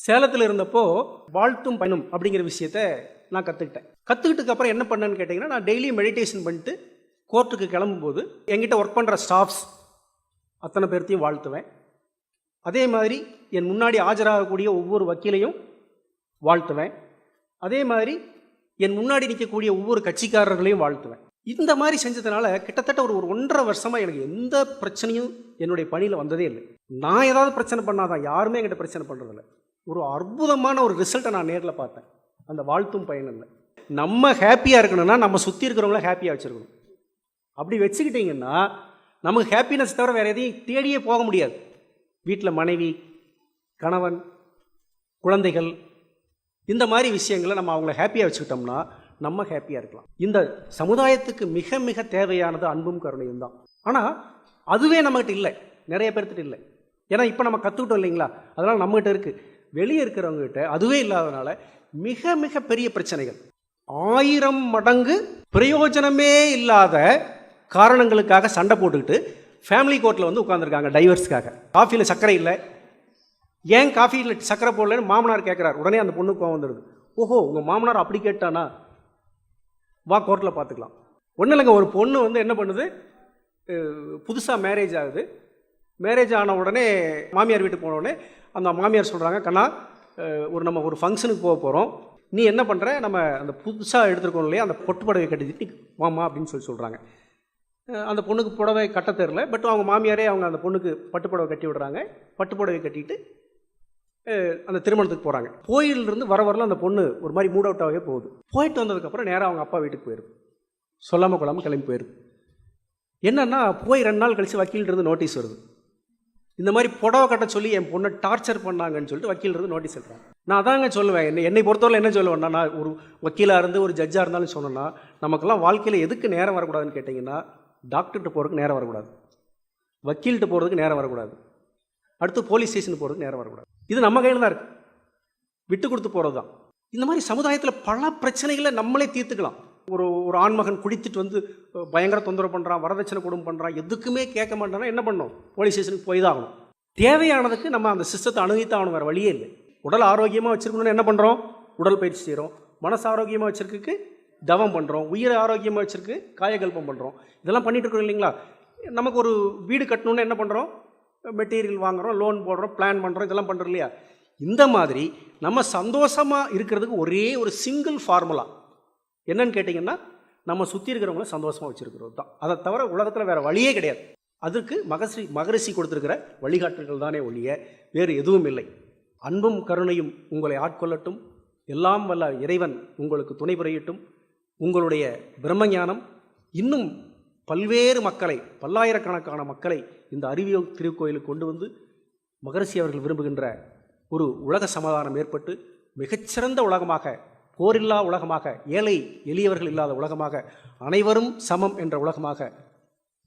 சேலத்தில் இருந்தப்போ வாழ்த்தும் பயணம் அப்படிங்கிற விஷயத்த நான் கற்றுக்கிட்டதுக்கு அப்புறம் என்ன பண்ணேன்னு கேட்டிங்கன்னா, நான் டெய்லி மெடிடேஷன் பண்ணிட்டு கோர்ட்டுக்கு கிளம்பும்போது என்கிட்ட ஒர்க் பண்ணுற ஸ்டாஃப்ஸ் அத்தனை பேர்த்தையும் வாழ்த்துவேன். அதே மாதிரி என் முன்னாடி ஆஜராகக்கூடிய ஒவ்வொரு வக்கீலையும் வாழ்த்துவேன். அதே மாதிரி என் முன்னாடி நிற்கக்கூடிய ஒவ்வொரு கட்சிக்காரர்களையும் வாழ்த்துவேன். இந்த மாதிரி செஞ்சதுனால கிட்டத்தட்ட ஒரு 1.5 வருஷமாக எனக்கு எந்த பிரச்சனையும் என்னுடைய பணியில் வந்ததே இல்லை. நான் ஏதாவது பிரச்சனை பண்ணாதான், யாருமே என்கிட்ட பிரச்சனை பண்ணுறதில்ல. ஒரு அற்புதமான ஒரு ரிசல்ட்டை நான் நேரில் பார்த்தேன் அந்த வாழ்த்தும் பயனில். நம்ம ஹாப்பியாக இருக்கணும்னா நம்ம சுற்றி இருக்கிறவங்கள ஹாப்பியாக வச்சுருக்கணும். அப்படி வச்சுக்கிட்டிங்கன்னா நமக்கு ஹாப்பினஸ் தவிர வேறு எதையும் தேடியே போக முடியாது. வீட்டில் மனைவி, கணவன், குழந்தைகள், இந்த மாதிரி விஷயங்களை நம்ம அவங்கள ஹாப்பியாக வச்சுக்கிட்டோம்னா நம்ம ஹாப்பியாக இருக்கலாம். இந்த சமுதாயத்துக்கு மிக மிக தேவையானது அன்பும் கருணையும் தான். ஆனால் அதுவே நம்மகிட்ட இல்லை, நிறைய பேர்த்துட்டு இல்லை. ஏன்னா இப்போ நம்ம கற்றுக்கிட்டோம் இல்லைங்களா, அதனால் நம்மகிட்ட இருக்குது. வெளியே இருக்கிறவங்ககிட்ட அதுவே இல்லாதனால மிக மிக பெரிய பிரச்சனைகள், 1000 மடங்கு பிரயோஜனமே இல்லாத காரணங்களுக்காக சண்டை போட்டுக்கிட்டு ஃபேமிலி கோர்ட்டில் வந்து உட்காந்துருக்காங்க டைவர்ஸ்க்காக. காஃபியில் சர்க்கரை இல்லை, ஏன் காஃபியில் சர்க்கரை போடலன்னு மாமனார் கேட்குறாரு. உடனே அந்த பொண்ணுக்கு கோவம் வந்துடுது. ஓஹோ, உங்கள் மாமனார் அப்படி கேட்டானா, வா கோர்ட்டில் பார்த்துக்கலாம். ஒன்றும் இல்லைங்க, ஒரு பொண்ணு வந்து என்ன பண்ணுது, புதுசாக மேரேஜ் ஆகுது. மேரேஜ் ஆன உடனே மாமியார் வீட்டுக்கு போன உடனே அந்த மாமியார் சொல்கிறாங்க, கண்ணா நம்ம ஒரு ஃபங்க்ஷனுக்கு போக போகிறோம், நீ என்ன பண்ணுற, நம்ம அந்த புதுசாக எடுத்துருக்கோம் இல்லையா அந்த பொட்டு புடவை கட்டிட்டு வாமா அப்படின்னு சொல்கிறாங்க. அந்த பொண்ணுக்கு புடவை கட்ட தெரில, பட் அவங்க மாமியாரே அந்த பொண்ணுக்கு பட்டு புடவை கட்டி விடுறாங்க. பட்டு புடவை கட்டிட்டு அந்த திருமணத்துக்கு போகிறாங்க. கோயிலிருந்து வரல அந்த பொண்ணு ஒரு மாதிரி மூட் அவுட்டாகவே போகுது. போயிட்டு வந்ததுக்கப்புறம் நேராக அவங்க அப்பா வீட்டுக்கு போயிடுது. சொல்லாமல் கொள்ளாமல் கிளம்பி போயிடுது. என்னன்னா, போய் 2 நாள் கழித்து வக்கீலிருந்து நோட்டீஸ் வருது. இந்த மாதிரி புடவை கட்ட சொல்லி என் பொண்ணை டார்ச்சர் பண்ணாங்கன்னு சொல்லிட்டு வக்கீலிருந்து நோட்டீஸ் எடுறாங்க. நான் அதாங்க சொல்லுவேன், என்னை பொறுத்தவரை என்ன சொல்லுவேன்னா, நான் ஒரு வக்கீலாக இருந்து ஒரு ஜட்ஜாக இருந்தாலும் சொன்னேன்னா, நமக்கெல்லாம் வாழ்க்கையில் எதுக்கு நேரம் வரக்கூடாதுன்னு கேட்டிங்கன்னா, டாக்டர்கிட்ட போகிறதுக்கு நேரம் வரக்கூடாது, வக்கீல்கிட்ட போகிறதுக்கு நேரம் வரக்கூடாது, அடுத்து போலீஸ் ஸ்டேஷனுக்கு போகிறதுக்கு நேரம் வரக்கூடாது. இது நம்ம கையில் தான் இருக்குது, விட்டு கொடுத்து போகிறது தான். இந்த மாதிரி சமுதாயத்தில் பல பிரச்சனைகளை நம்மளே தீர்த்துக்கலாம். ஒரு ஆண்மகன் குடித்துட்டு வந்து பயங்கர தொந்தரவு பண்ணுறான், வரதட்சணை கொடுமை பண்ணுறான், எதுக்குமே கேட்க மாட்டானா என்ன பண்ணணும், போலீஸ் ஸ்டேஷனுக்கு போய் தான் ஆகணும். தேவையானதுக்கு நம்ம அந்த சிஸ்டத்தை அணுகித்தான் ஆகணும், வேறு வழியே இல்லை. உடல் ஆரோக்கியமாக வச்சுருக்கணும்னு என்ன பண்ணுறோம், உடல் பயிற்சி செய்கிறோம். மனசு ஆரோக்கியமாக வச்சுருக்கு தவம் பண்ணுறோம். உயிரை ஆரோக்கியமாக வச்சுருக்கு காயகல்பம் பண்ணுறோம். இதெல்லாம் பண்ணிட்டு இருக்கோம் இல்லைங்களா. நமக்கு ஒரு வீடு கட்டணுன்னு என்ன பண்ணுறோம், மெட்டீரியல் வாங்குகிறோம், லோன் போடுறோம், பிளான் பண்ணுறோம், இதெல்லாம் பண்ணுறோம் இல்லையா. இந்த மாதிரி நம்ம சந்தோஷமாக இருக்கிறதுக்கு ஒரே ஒரு சிங்கிள் ஃபார்முலா என்னன்னு கேட்டிங்கன்னா, நம்ம சுற்றி இருக்கிறவங்கள சந்தோஷமாக வச்சுருக்கிறது தான். அதை தவிர உலகத்தில் வேறு வழியே கிடையாது. அதுக்கு மகரிஷி கொடுத்துருக்கிற வழிகாட்டுகள் தானே ஒழிய வேறு எதுவும் இல்லை. அன்பும் கருணையும் உங்களை ஆட்கொள்ளட்டும். எல்லாம் வல்ல இறைவன் உங்களுக்கு துணை புரியட்டும். உங்களுடைய பிரம்மஞானம் இன்னும் பல்வேறு மக்களை, பல்லாயிரக்கணக்கான மக்களை இந்த அறிவியல் திருக்கோயிலுக்கு கொண்டு வந்து மகரிஷி அவர்கள் விரும்புகின்ற ஒரு உலக சமாதானம் ஏற்பட்டு மிகச்சிறந்த உலகமாக, போரில்லா உலகமாக, ஏழை எளியவர்கள் இல்லாத உலகமாக, அனைவரும் சமம் என்ற உலகமாக,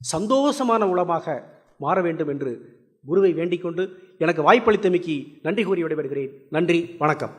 சந்தோஷமான உலகமாக மாற வேண்டும் என்று குருவை வேண்டிக் கொண்டு எனக்கு வாய்ப்பளித்தமைக்கு நன்றி கூறி விடைபெறுகிறேன். நன்றி, வணக்கம்.